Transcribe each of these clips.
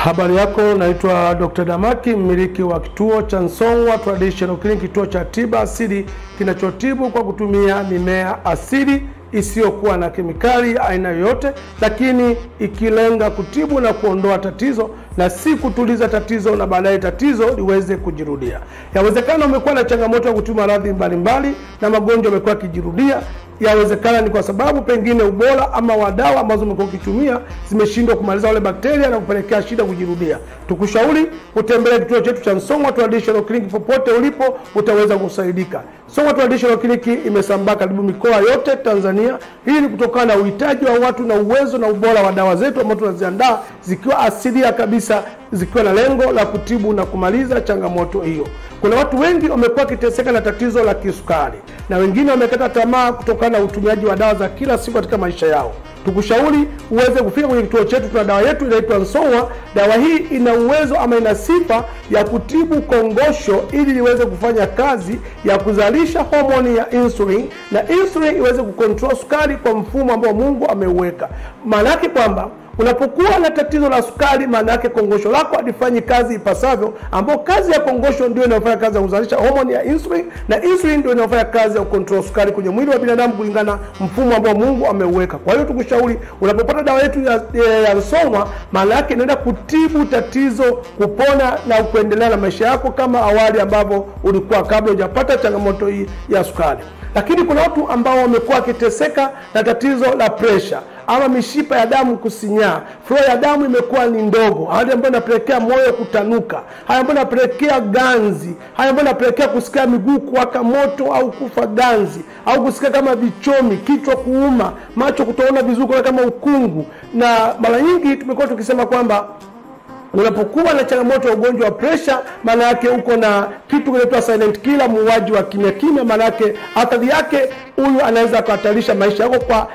Habari yako, naitwa Dr. Damaki, mmiliki wa kituo cha Song'wa Traditional Clinic, kituo cha tiba asili kinachotibu kwa kutumia mimea asili isiyokuwa na kemikali aina yoyote, lakini ikilenga kutibu na kuondoa tatizo na si kutuliza tatizo na baadaye tatizo liweze kujirudia. Yawezekana umekuwa na changamoto ya kutumia maradhi mbalimbali na magonjwa yamekuwa yakijirudia. Yawezekana ni kwa sababu pengine ubora ama wadawa ambazo umekuwa ukitumia zimeshindwa kumaliza wale bakteria na kupelekea shida kujirudia. Tukushauri kutembelea kituo chetu cha Song'wa Traditional Clinic. Popote ulipo utaweza kusaidika. Song'wa Traditional Clinic imesambaa karibu mikoa yote Tanzania. Hii ni kutokana na uhitaji wa watu na uwezo na ubora wa dawa zetu ambazo tunaziandaa zikiwa asilia kabisa, zikiwa na lengo la kutibu na kumaliza changamoto hiyo. Kuna watu wengi wamekuwa kiteseka na tatizo la kisukari na wengine wamekata tamaa kutokana na utumiaji wa dawa za kila siku katika maisha yao. Tukushauri uweze kufika kwenye kituo chetu. Tuna dawa yetu inaitwa Song'wa. Dawa hii ina uwezo ama ina sifa ya kutibu kongosho ili iweze kufanya kazi ya kuzalisha homoni ya insulin, na insulin iweze kucontrol sukari kwa mfumo ambao Mungu ameuweka. Maana yake kwamba unapokuwa na tatizo la sukari, maana yake kongosho lako halifanyi kazi ipasavyo, ambao kazi ya kongosho ndio inafanya kazi ya kuzalisha homoni ya insulin, na insulin ndio inafanya kazi ya control sukari kwenye mwili wa binadamu kulingana mfumo ambao Mungu ameuweka. Kwa hiyo tukushauri unapopata dawa yetu ya Song'wa, maana yake inaenda kutibu tatizo, kupona na kuendelea na maisha yako kama awali ambavyo ulikuwa kabla hujapata changamoto hii ya sukari. Lakini kuna watu ambao wamekuwa kiteseka na tatizo la pressure ama mishipa ya damu kusinyaa. Flow ya damu imekuwa ni ndogo, hali ambayo inapelekea moyo kutanuka, hali ambayo inapelekea ganzi, hali ambayo inapelekea kusikia miguu kuwaka moto au kufa ganzi, au kusikia kama vichomi, kichwa kuuma, macho kutoona vizuri kama ukungu. Na mara nyingi tumekuwa tukisema kwamba unapokuwa na changamoto ya ugonjwa wa pressure, maana yake uko na kitu kinaitwa silent killer, muuaji wa kimya kimya. Maana yake athari yake huyu anaweza kuhatarisha maisha yako kwa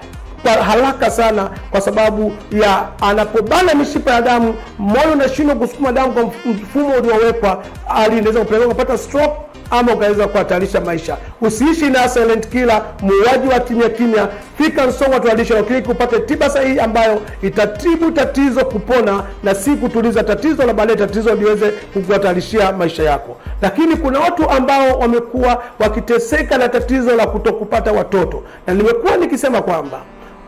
haraka sana, kwa sababu ya anapobana mishipa ya damu, moyo unashindwa kusukuma damu kwa mfumo uliowekwa, inaweza kupelekea kupata stroke ama ukaweza kuhatarisha maisha. Usiishi na silent killer, muuaji wa kimya kimya. Fika Song'wa Traditional Clinic upate tiba sahihi ambayo itatibu tatizo, kupona na si kutuliza tatizo na baadaye tatizo liweze kukuhatarishia maisha yako. Lakini kuna watu ambao wamekuwa wakiteseka na tatizo la kutokupata watoto, na nimekuwa nikisema kwamba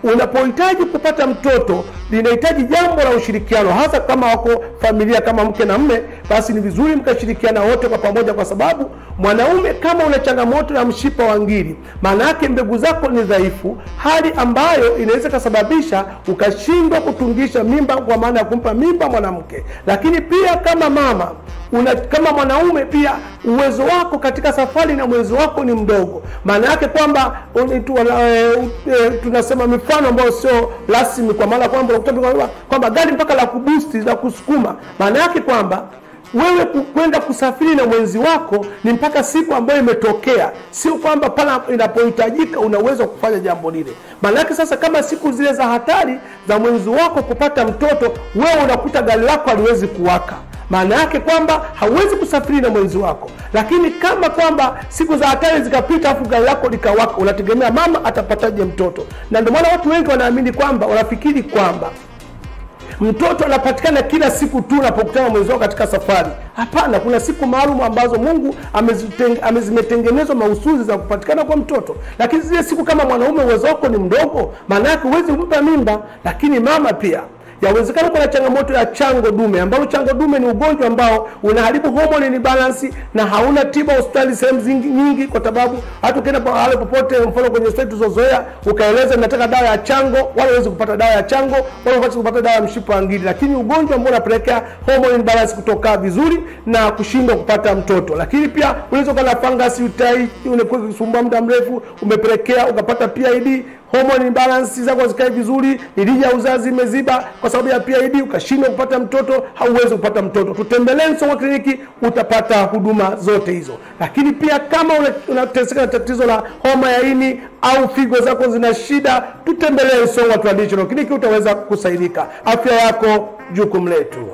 unapohitaji kupata mtoto linahitaji jambo la ushirikiano, hasa kama wako familia kama mke na mme, basi ni vizuri mkashirikiana wote kwa pamoja, kwa sababu mwanaume kama una changamoto ya mshipa wa ngiri, maana yake mbegu zako ni dhaifu, hali ambayo inaweza kusababisha ukashindwa kutungisha mimba, kwa maana ya kumpa mimba mwanamke. Lakini pia kama mama kama mwanaume pia uwezo wako katika safari na mwezo wako ni mdogo, maana yake kwamba tunasema mifano ambayo sio rasmi, kwa maana kwamba gari mpaka la kuboost la kusukuma, maana yake kwamba wewe kwenda kusafiri na mwenzi wako ni mpaka siku ambayo imetokea, sio kwamba pale inapohitajika unaweza kufanya jambo lile. Maana yake sasa, kama siku zile za hatari za mwenzi wako kupata mtoto, wewe unakuta gari lako haliwezi kuwaka, maana yake kwamba hauwezi kusafiri na mwenzi wako. Lakini kama kwamba siku za hatari zikapita afu gari lako likawaka, unategemea mama atapataje mtoto? Na ndio maana watu wengi wanaamini kwamba, wanafikiri kwamba mtoto anapatikana kila siku tu unapokutana na mwenzi wako katika safari. Hapana, kuna siku maalum ambazo Mungu amezimetengenezwa mahususi za kupatikana kwa mtoto. Lakini zile siku kama mwanaume uwezo wako ni mdogo, maana yake huwezi kumpa mimba. Lakini mama pia yawezekana kuna changamoto ya chango dume, ambao chango dume ni ugonjwa ambao unaharibu hormone balance na hauna tiba hospitali sehemu nyingi, kwa sababu hata ukienda pale popote, mfano kwenye state tuzozoea, ukaeleza nataka dawa ya chango, wala huwezi kupata dawa ya chango, wala huwezi kupata dawa ya mshipa wa ngiri. Lakini ugonjwa ambao unapelekea hormone balance kutoka vizuri na kushindwa kupata mtoto. Lakini pia unaweza kuwa na fungus UTI, unakuwa kusumbua muda mrefu, umepelekea ukapata PID, hormone balance zako zikae vizuri, mirija ya uzazi imeziba kwa sababu ya PID, ukashindwa kupata mtoto, hauwezi kupata mtoto. Tutembelee Song'wa Clinic, utapata huduma zote hizo. Lakini pia kama unateseka na tatizo la homa ya ini au figo zako zina shida, tutembelee Song'wa Traditional Clinic, utaweza kusaidika. Afya yako jukumu letu.